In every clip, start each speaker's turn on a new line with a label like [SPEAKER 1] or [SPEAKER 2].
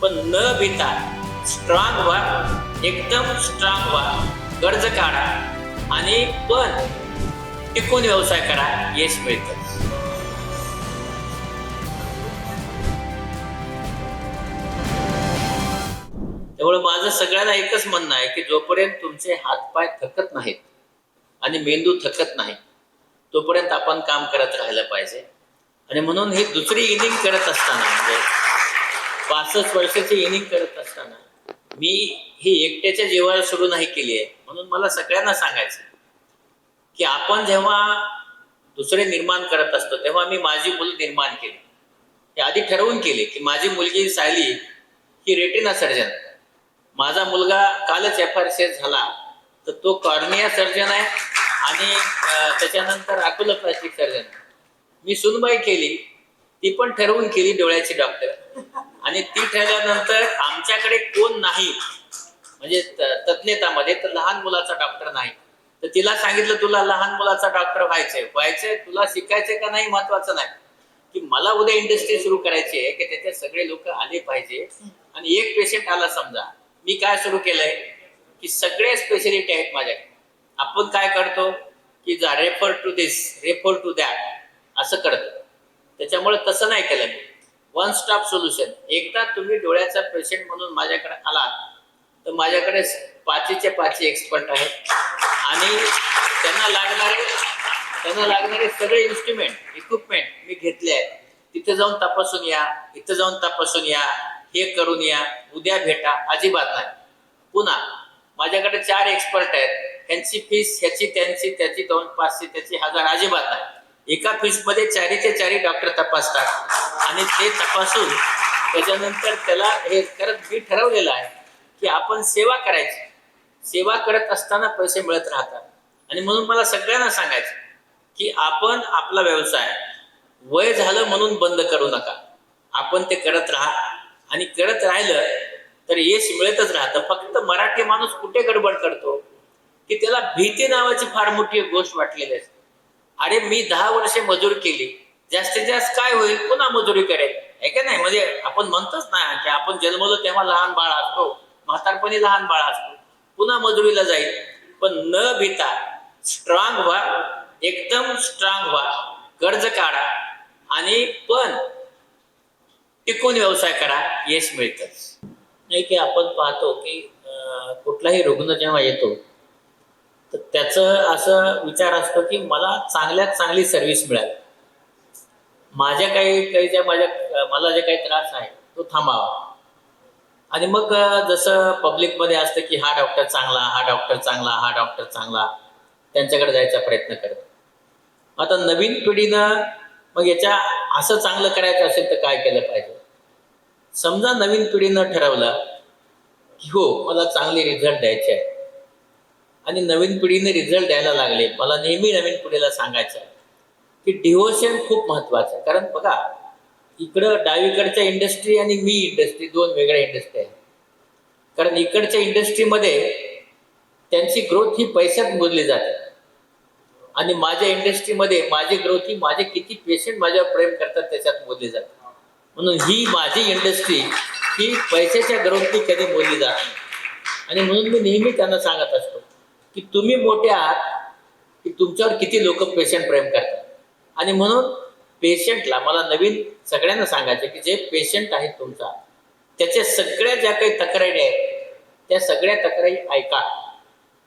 [SPEAKER 1] पण न भीता स्ट्रॉंग व्हा, एकदम स्ट्रॉंग व्हा, कर्ज काढा आणि पण टिकून व्यवसाय करा, यश मिळतं. त्यामुळे माझं सगळ्यांना एकच म्हणणं आहे की जोपर्यंत तुमचे हातपाय थकत नाहीत आणि मेंदू थकत नाही तोपर्यंत आपण काम करत राहिलं पाहिजे. आणि म्हणून ही दुसरी इनिंग करत असताना, म्हणजे 65 वर्षाची इनिंग करत असताना मी ही एकट्याच्या जीवावर सुरू नाही केली आहे. म्हणून मला सगळ्यांना सांगायचं की आपण जेव्हा दुसरे निर्माण करत असतो तेव्हा मी माझी मुलं निर्माण केली. हे आधी ठरवून केले की माझी मुलगी सायली ही रेटिना सर्जन, माझा मुलगा कालच FRCS झाला तर तो कॉर्निया सर्जन आहे आणि त्याच्यानंतर अॅक्युलोप्लास्टिक सर्जन. मी सुनबाई केली, ती पण ठरवून केली डोळ्याची डॉक्टर. आणि ती ठरल्यानंतर आमच्याकडे कोण नाही म्हणजे तज्ञतामध्ये तर लहान मुलाचा डॉक्टर नाही. तर तिला सांगितलं तुला लहान मुलाचा डॉक्टर व्हायचंय, तुला शिकायचंय का नाही महत्वाचं नाही, की मला उद्या इंडस्ट्री सुरू करायची आहे की त्याच्यात सगळे लोक आले पाहिजे. आणि एक पेशंट आला समजा, मी काय सुरू केलंय की सगळे स्पेशालिटी आहेत माझ्याकडे. आपण काय करतो की जा refer to this, refer to that असं करतो. त्याच्यामुळे तसं नाही केलं मी. One stop solution. एकदा तुम्ही डोळ्याचा पेशंट म्हणून माझ्याकडे आलात तर माझ्याकडे 5चे 5 एक्सपर्ट आहेत आणि त्यांना लागणारे सगळे इन्स्ट्रुमेंट, इक्विपमेंट मी घेतले आहेत. तिथे जाऊन तपासून या, इथं जाऊन तपासून या, हे करून या, उद्या भेटा, अजिबात नाही. पुन्हा माझ्याकडे 4 एक्सपर्ट आहेत, ह्यांची फीस ह्याची त्यांची त्याची 200-500 त्याची 1000 अजिबात नाही. एका फीसमध्ये 4चे 4 डॉक्टर तपासतात आणि ते तपासून त्याच्यानंतर त्याला हे करत मी ठरवलेलं आहे की आपण सेवा करायची. सेवा करत असताना पैसे मिळत राहतात. आणि म्हणून मला सगळ्यांना सांगायचं की आपण आपला व्यवसाय वय झालं म्हणून बंद करू नका. आपण ते करत राहा आणि करत राहिलं तर यश मिळतच राहतं. फक्त मराठी माणूस कुठे गडबड करतो की त्याला भीती नावाची फार मोठी गोष्ट वाटलेली असते. अरे मी 10 वर्षे मजुरी केली, जास्तीत जास्त काय होईल, पुन्हा मजुरी करेल, आहे का नाही. म्हणजे आपण म्हणतोच ना की आपण जन्मलो तेव्हा लहान बाळ असतो, म्हातारपणी लहान बाळ असतो, पुन्हा मजुरीला जाईल. पण न भीता स्ट्रॉंग व्हा, एकदम स्ट्रॉंग व्हा, कर्ज काढा आणि पण टिकून व्यवसाय करा, यश मिळतंच. नाही की आपण पाहतो की कुठलाही रुग्ण जेव्हा येतो तर त्याचं असं विचार असतो की मला चांगल्यात चांगली सर्व्हिस मिळाली, मला जे काही त्रास आहे तो थांबावा. आणि मग जसं पब्लिकमध्ये असतं की हा डॉक्टर चांगला, हा डॉक्टर चांगला, हा डॉक्टर चांगला, त्यांच्याकडे जायचा प्रयत्न करतो. आता नवीन पिढीनं मग याच्या असं चांगलं करायचं असेल तर काय केलं पाहिजे. समजा नवीन पिढीनं ठरवलं की हो मला चांगले रिझल्ट द्यायचे आहे आणि नवीन पिढीने रिझल्ट द्यायला लागले, मला नेहमी नवीन पिढीला सांगायचं आहे की डिव्होशन खूप महत्वाचं आहे. कारण बघा इकडं डावीकडच्या इंडस्ट्री आणि मी इंडस्ट्री 2 वेगळ्या इंडस्ट्री आहेत. कारण इकडच्या इंडस्ट्रीमध्ये त्यांची ग्रोथ ही पैशात मोजली जाते आणि माझ्या इंडस्ट्रीमध्ये माझी ग्रोथ ही माझे किती पेशंट माझ्यावर प्रेम करतात त्याच्यात मोजली जाते. म्हणून ही माझी इंडस्ट्री ही पैशाच्या ग्रोथनी कधी मोजली जात नाही. आणि म्हणून मी नेहमी त्यांना सांगत असतो की तुम्ही मोठे आहात की तुमच्यावर किती लोक पेशंट प्रेम करतात. आणि म्हणून पेशंटला मला नवीन सगळ्यांना सांगायचं की जे पेशंट आहेत तुमचा त्याच्या सगळ्या ज्या काही तक्रारी आहेत त्या सगळ्या तक्रारी ऐका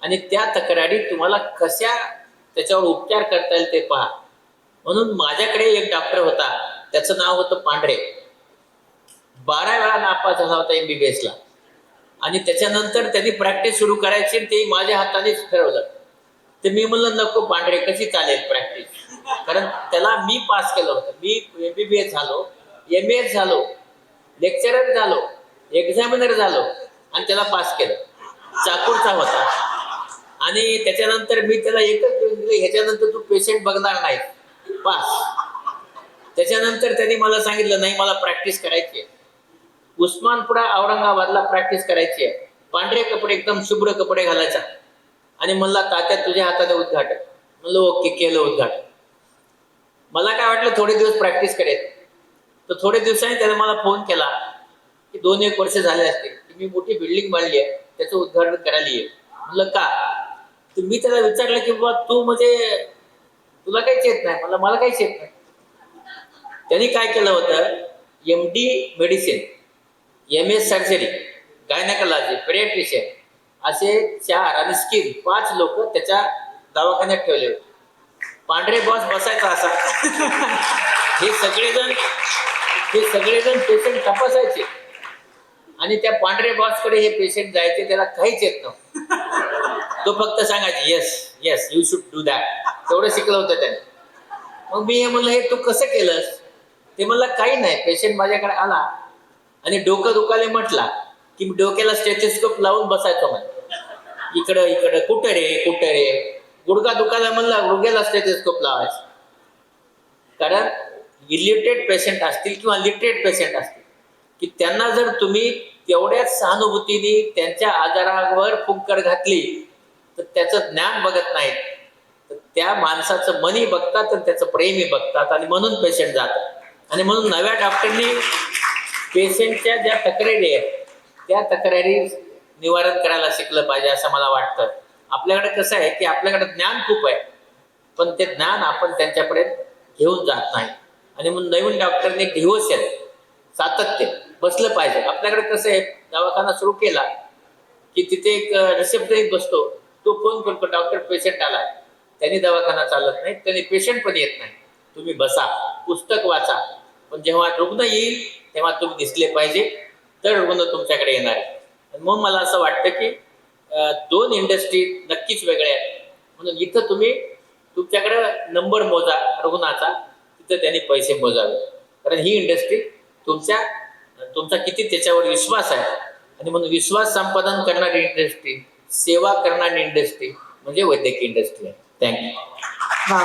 [SPEAKER 1] आणि त्या तक्रारी तुम्हाला कशा त्याच्यावर उपचार करता येईल ते पहा. म्हणून माझ्याकडे एक डॉक्टर होता, त्याचं नाव होतं पांढरे. 12 वेळा नापास झाला होता MBBS ला आणि त्याच्यानंतर त्यांनी प्रॅक्टिस सुरू करायची ते माझ्या हातानेच ठरवलं. तर मी म्हणलं नको पांढरे, कशी चालेल प्रॅक्टिस, कारण त्याला मी पास केलं होतं. मी MBBS झालो, MAS झालो, लेक्चरर झालो, एक्झामिनर झालो आणि त्याला पास केलं. चाकूरचा होता. आणि त्याच्यानंतर मी त्याला एकच दिलं, ह्याच्यानंतर तू पेशंट बघणार नाही, पास. त्याच्यानंतर त्यांनी मला सांगितलं नाही मला प्रॅक्टिस करायची आहे. उस्मानपुरा औरंगाबादला प्रॅक्टिस करायची आहे. पांढरे कपडे, एकदम शुभ्र कपडे घालायचा आणि म्हणला तात्या तुझ्या हाताने उद्घाटन. म्हणलं ओके, केलं उद्घाटन. मला काय वाटलं थोडे दिवस प्रॅक्टिस करेल. तर थोडे दिवसांनी त्याने मला फोन केला की 2-1 वर्ष झाले असतील की मी मोठी बिल्डिंग बांधली आहे, त्याचं उद्घाटन करायला ये. म्हणलं का? तर मी त्याला विचारलं की बाबा तू म्हणजे तुला काहीच येत नाही. मला काहीच येत नाही. त्यांनी काय केलं होतं, MD medicine, MS surgery, gynaecology, paediatrician असे 4 आणि स्किन 5 लोक त्याच्या दवाखान्यात ठेवले होते. पांढरे बॉस बसायचा असा. हे सगळेजण पेशंट तपासायचे आणि त्या पांढरे बॉसकडे हे पेशंट जायचे, त्याला काहीच येत नव्हतं. तो फक्त सांगायचे yes you should do that. तेवढं शिकलं होतं त्याने. मग मी हे म्हणलं, हे तू कसं केलंस? ते म्हणलं काही नाही, पेशंट माझ्याकडे आला आणि डोकं दुखायला म्हटला की मी डोक्याला स्टेथोस्कोप लावून बसायचो. म्हणजे इकडं कुठं रे. गुडघा दुखायला म्हणला, गुडघ्याला स्टेथोस्कोप लावायचं. कारण इलिटरेट पेशंट असतील किंवा लिटरेट पेशंट असतील की त्यांना जर तुम्ही तेवढ्याच सहानुभूतीने त्यांच्या आजारावर फुंकर घातली तर त्याचं ज्ञान बघत नाहीत, तर त्या माणसाचं मनही बघतात आणि त्याचं प्रेमही बघतात आणि म्हणून पेशंट जातात. आणि म्हणून नव्या डॉक्टरनी पेशंटच्या ज्या तक्रारी आहेत त्या तक्रारी निवारण करायला शिकलं पाहिजे असं मला वाटतं. आपल्याकडे कसं आहे की आपल्याकडे ज्ञान खूप आहे, पण ते ज्ञान आपण त्यांच्यापर्यंत घेऊन जात नाही. आणि म्हणून नवीन डॉक्टरने डिव्होशन, सातत्य बसलं पाहिजे. आपल्याकडे कसं आहे, दवाखाना सुरू केला की तिथे एक रिसेप्शनिस्ट बसतो, तो फोन करतो डॉक्टर पेशंट आला. त्यांनी दवाखाना चालत नाही, त्यांनी पेशंट पण येत नाही. तुम्ही बसा, पुस्तक वाचा, पण जेव्हा रुग्ण येईल तेव्हा तुम्ही दिसले पाहिजे, तर रुग्ण तुमच्याकडे येणार आहे. मग मला असं वाटतं की 2 इंडस्ट्री नक्कीच वेगळ्या आहेत. म्हणून इथं तुम्ही तुमच्याकडं नंबर मोजा रुग्णाचा, तिथं त्यांनी पैसे मोजावे. कारण ही इंडस्ट्री तुमचा किती त्याच्यावर विश्वास आहे. आणि म्हणून विश्वास संपादन करणारी इंडस्ट्री, सेवा करणारी इंडस्ट्री म्हणजे वैद्यकीय इंडस्ट्री आहे. थँक्यू.